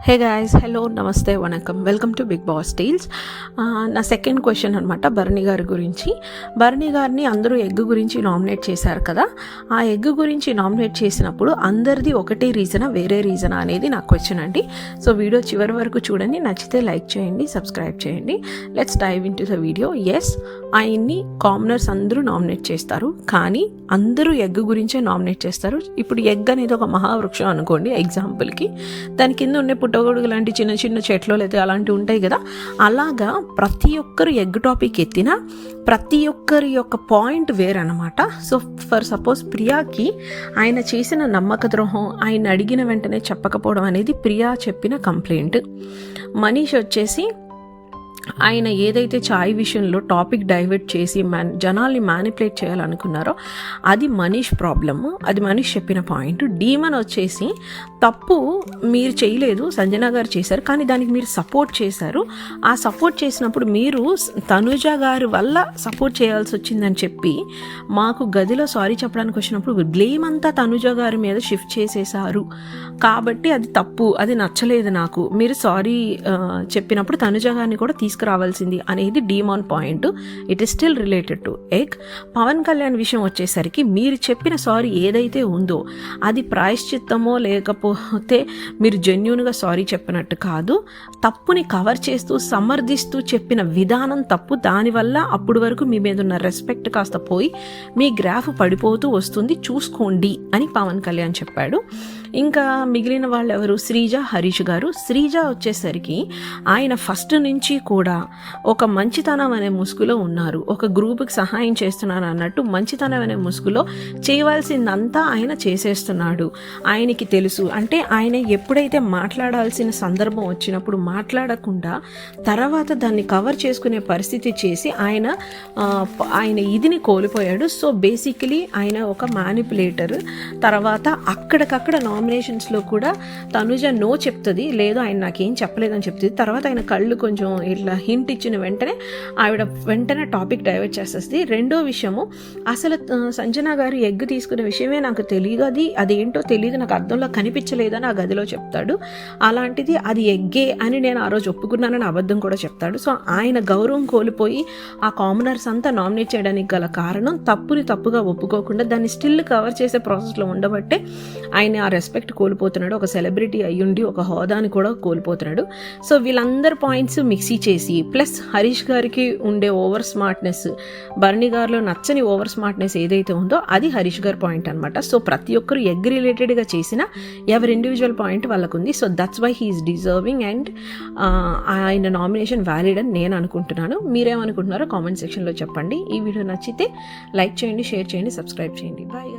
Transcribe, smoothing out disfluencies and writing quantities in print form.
హే guys, hello, నమస్తే, వణకం, welcome to Bigg Boss teals. నా సెకండ్ క్వశ్చన్ అనమాట భరణి గారి గురించి. భరణి గారిని అందరూ ఎగ్ గురించి నామినేట్ చేశారు కదా. ఆ ఎగ్ గురించి నామినేట్ చేసినప్పుడు అందరిది ఒకటే రీజనా వేరే రీజనా అనేది నా క్వశ్చన్ అండి. సో వీడియో చివరి వరకు చూడండి, నచ్చితే లైక్ చేయండి, సబ్స్క్రైబ్ చేయండి. Let's dive into the video. Yes, ఆయన్ని కామనర్స్ అందరూ నామినేట్ చేస్తారు, కానీ అందరూ ఎగ్ గురించే నామినేట్ చేస్తారు. ఇప్పుడు ఎగ్ అనేది ఒక మహావృక్షం అనుకోండి ఎగ్జాంపుల్కి, దాని కింద ఉండే పుట్టగొడుగు లాంటి చిన్న చిన్న చెట్లు అయితే అలాంటివి ఉంటాయి కదా. అలాగా ప్రతి ఒక్కరు ఎగ్ టాపిక్ ఎత్తినా ప్రతి ఒక్కరి యొక్క పాయింట్ వేరనమాట. సో ఫర్ సపోజ్ ప్రియాకి ఆయన చేసిన నమ్మక ద్రోహం, ఆయన అడిగిన వెంటనే చెప్పకపోవడం అనేది ప్రియా చెప్పిన కంప్లైంట్. మనీష్ వచ్చేసి ఆయన ఏదైతే చాయ్ విషయంలో టాపిక్ డైవర్ట్ చేసి జనాల్ని మ్యానిపులేట్ చేయాలనుకున్నారో అది మనీష్ ప్రాబ్లము, అది మనీష్ చెప్పిన పాయింట్. డీమన్ వచ్చేసి తప్పు మీరు చేయలేదు, సంజన గారు చేశారు, కానీ దానికి మీరు సపోర్ట్ చేశారు. ఆ సపోర్ట్ చేసినప్పుడు మీరు తనుజ గారి వల్ల సపోర్ట్ చేయాల్సి వచ్చిందని చెప్పి మాకు గదిలో సారీ చెప్పడానికి వచ్చినప్పుడు బ్లేమ్ అంతా తనుజ గారి మీద షిఫ్ట్ చేసేసారు. కాబట్టి అది తప్పు, అది నచ్చలేదు నాకు. మీరు సారీ చెప్పినప్పుడు తనుజ గారిని కూడా తీసుకురావాల్సింది అనేది డీమాన్ point. It is still related to egg. Pawan Kalyan విషయం వచ్చేసరికి మీరు చెప్పిన సారీ ఏదైతే ఉందో అది ప్రాయశ్చిత్తమో లేకపోతే మీరు జెన్యూన్గా సారీ చెప్పినట్టు కాదు. తప్పుని కవర్ చేస్తూ సమర్థిస్తూ చెప్పిన విధానం తప్పు. దానివల్ల అప్పుడు వరకు మీ మీద ఉన్న రెస్పెక్ట్ కాస్త పోయి మీ గ్రాఫ్ పడిపోతూ వస్తుంది, చూసుకోండి అని పవన్ కళ్యాణ్ చెప్పాడు. ఇంకా మిగిలిన వాళ్ళు ఎవరు? శ్రీజ, హరీష్ గారు. శ్రీజ వచ్చేసరికి ఆయన ఫస్ట్ నుంచి కూడా ఒక మంచితనం అనే ముసుగులో ఉన్నారు, ఒక గ్రూప్కి సహాయం చేస్తున్నారు అన్నట్టు మంచితనం అనే ముసుగులో చేయవలసిందంతా ఆయన చేసేస్తున్నాడు. ఆయనకి తెలుసు. అంటే ఆయన ఎప్పుడైతే మాట్లాడాల్సిన సందర్భం వచ్చినప్పుడు మాట్లాడకుండా తర్వాత దాన్ని కవర్ చేసుకునే పరిస్థితి చేసి ఆయన ఇదిని కోల్పోయాడు. సో బేసికలీ ఆయన ఒక మ్యానిపులేటర్. తర్వాత అక్కడికక్కడ నామినేషన్స్లో కూడా తనుజ నో చెప్తుంది, లేదు ఆయన నాకేం చెప్పలేదని చెప్తుంది. తర్వాత ఆయన కళ్ళు కొంచెం ఇట్లా హింట్ ఇచ్చిన వెంటనే ఆవిడ వెంటనే టాపిక్ డైవర్ట్ చేస్తుంది. రెండో విషయము, అసలు సంజన గారు ఎగ్ తీసుకునే విషయమే నాకు తెలియదు, అదేంటో తెలియదు, నాకు అర్థంలో కనిపించలేదని ఆ గదిలో చెప్తాడు. అలాంటిది అది ఎగ్గే అని నేను ఆ రోజు ఒప్పుకున్నానని అబద్ధం కూడా చెప్తాడు. సో ఆయన గౌరవం కోల్పోయి ఆ కామనర్స్ అంతా నామినేట్ చేయడానికి గల కారణం తప్పుని తప్పుగా ఒప్పుకోకుండా దాన్ని స్టిల్ కవర్ చేసే ప్రాసెస్లో ఉండబట్టే ఆయన ఆ రెస్పెక్ట్ కోల్పోతున్నాడు. ఒక సెలబ్రిటీ అయ్యుండి ఒక హోదాని కూడా కోల్పోతున్నాడు. సో వీళ్ళందరి పాయింట్స్ మిక్సీ చేసి ప్లస్ హరీష్ గారికి ఉండే ఓవర్ స్మార్ట్నెస్, భరణి గారిలో నచ్చని ఓవర్ స్మార్ట్నెస్ ఏదైతే ఉందో అది హరీష్ గారి పాయింట్ అనమాట. సో ప్రతి ఒక్కరు ఎగ్ రిలేటెడ్గా చేసిన ఎవరి ఇండివిజువల్ పాయింట్ వాళ్ళకు ఉంది. So that's why he is deserving and ఆయన నామినేషన్ వ్యాలిడ్ అని నేను అనుకుంటున్నాను. మీరేమనుకుంటున్నారో కామెంట్ సెక్షన్లో చెప్పండి. ఈ వీడియో నచ్చితే లైక్ చేయండి, షేర్ చేయండి, సబ్స్క్రైబ్ చేయండి. బాయ్.